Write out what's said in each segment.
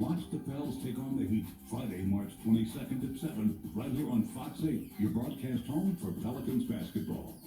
Watch the Pels take on the Heat Friday, March 22nd at 7, right here on Fox 8, your broadcast home for Pelicans basketball.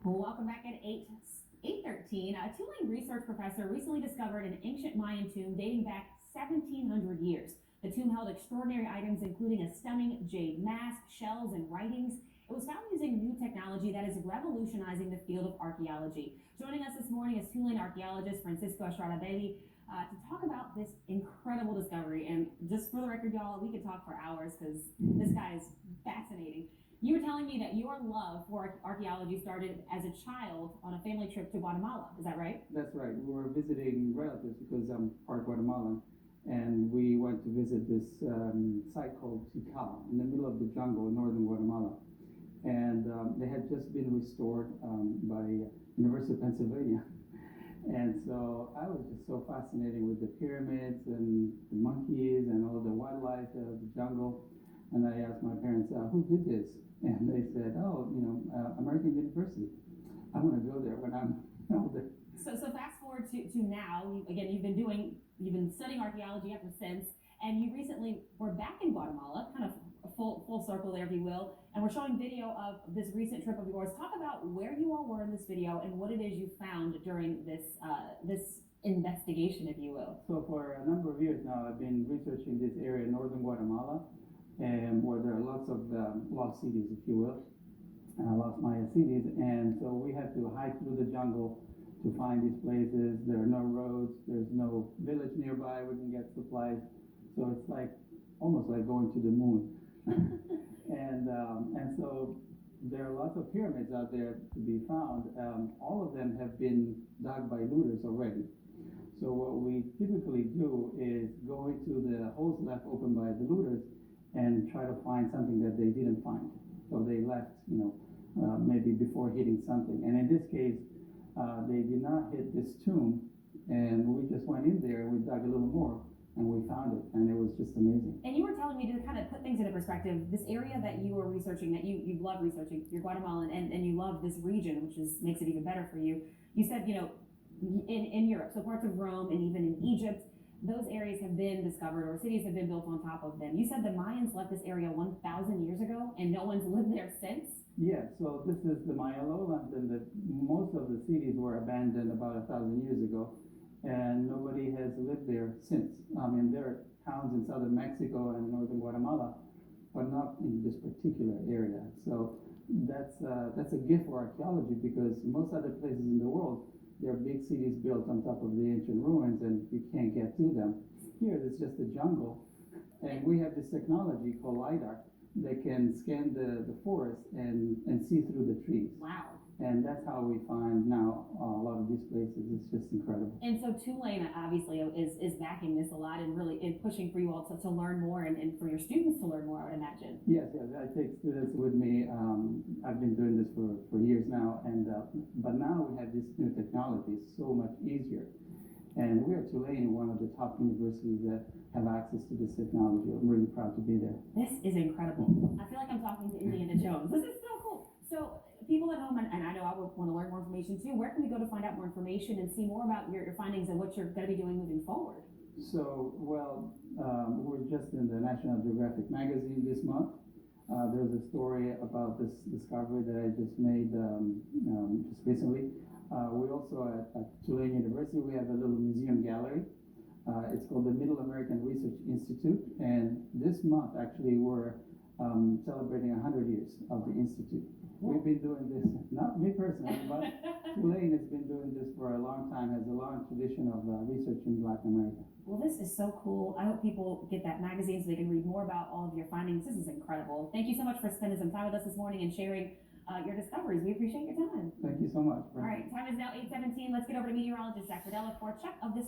Well, welcome back at 8:13. A Tulane research professor recently discovered an ancient Mayan tomb dating back 1,700 years. The tomb held extraordinary items, including a stunning jade mask, shells, and writings. It was found using new technology that is revolutionizing the field of archaeology. Joining us this morning is Tulane archaeologist Estrada-Belli to talk about this incredible discovery. And just for the record, y'all, we could talk for hours because this guy is fascinating. You were telling me that your love for archaeology started as a child on a family trip to Guatemala. Is that right? That's right. We were visiting relatives because I'm part Guatemalan, and we went to visit this site called Tikal in the middle of the jungle in northern Guatemala. And they had just been restored by University of Pennsylvania. And so I was just so fascinated with the pyramids and the monkeys and all the wildlife of the jungle. And I asked my parents, who did this? And they said, American University. I want to go there when I'm older. So fast forward to now. You've been studying archaeology ever since, and you recently were back in Guatemala, kind of a full circle there, if you will. And we're showing video of this recent trip of yours. Talk about where you all were in this video and what it is you found during this investigation, if you will. So for a number of years now, I've been researching this area in northern Guatemala, and where there are lots of lost cities, if you will, lost Maya cities. And so we had to hike through the jungle to find these places. There are no roads. There's no village nearby we can get supplies. So it's like almost like going to the moon. And so there are lots of pyramids out there to be found. All of them have been dug by looters already. So what we typically do is go into the holes left open by the looters and try to find something that they didn't find. So they left, maybe before hitting something. And in this case, they did not hit this tomb, and we just went in there and we dug a little more, and we found it, and it was just amazing. And you were telling me to kind of put things into perspective, this area that you were researching, that you love researching, you're Guatemalan, and you love this region, which makes it even better for you. You said, in Europe, so parts of Rome and even in Egypt, those areas have been discovered or cities have been built on top of them. You said the Mayans left this area 1,000 years ago and no one's lived there since? Yeah, so this is the Maya lowlands, and most of the cities were abandoned about 1,000 years ago, and nobody has lived there since. I mean, there are towns in southern Mexico and northern Guatemala, but not in this particular area. So that's a gift for archaeology, because most other places in the world, there are big cities built on top of the ancient ruins, and you can't get to them. Here, it's just a jungle, and we have this technology called LiDAR that can scan the forest and see through the trees. Wow. And that's how we find now a lot of these places. It's just incredible. And so Tulane obviously is backing this a lot and really pushing for you all to learn more and for your students to learn more, I would imagine. Yes, I take students with me. I've been doing this for years now, and but now we have this new technology, so much easier. And we are Tulane, one of the top universities that have access to this technology. I'm really proud to be there. This is incredible. I feel like I'm talking to Indiana Jones. This is so cool. So people at home, and I know I would want to learn more information too, where can we go to find out more information and see more about your findings and what you're going to be doing moving forward? So, we're just in the National Geographic magazine this month. There's a story about this discovery that I just made just recently. We also at Tulane University, we have a little museum gallery. It's called the Middle American Research Institute, and this month actually we're celebrating 100 years of the Institute. We've been doing this, not me personally, but Tulane has been doing this for a long time, has a long tradition of research in Latin America. Well, this is so cool. I hope people get that magazine so they can read more about all of your findings. This is incredible. Thank you so much for spending some time with us this morning and sharing your discoveries. We appreciate your time. Thank you so much. All right, time is now 8:17. Let's get over to meteorologist Zach Videla for a check of this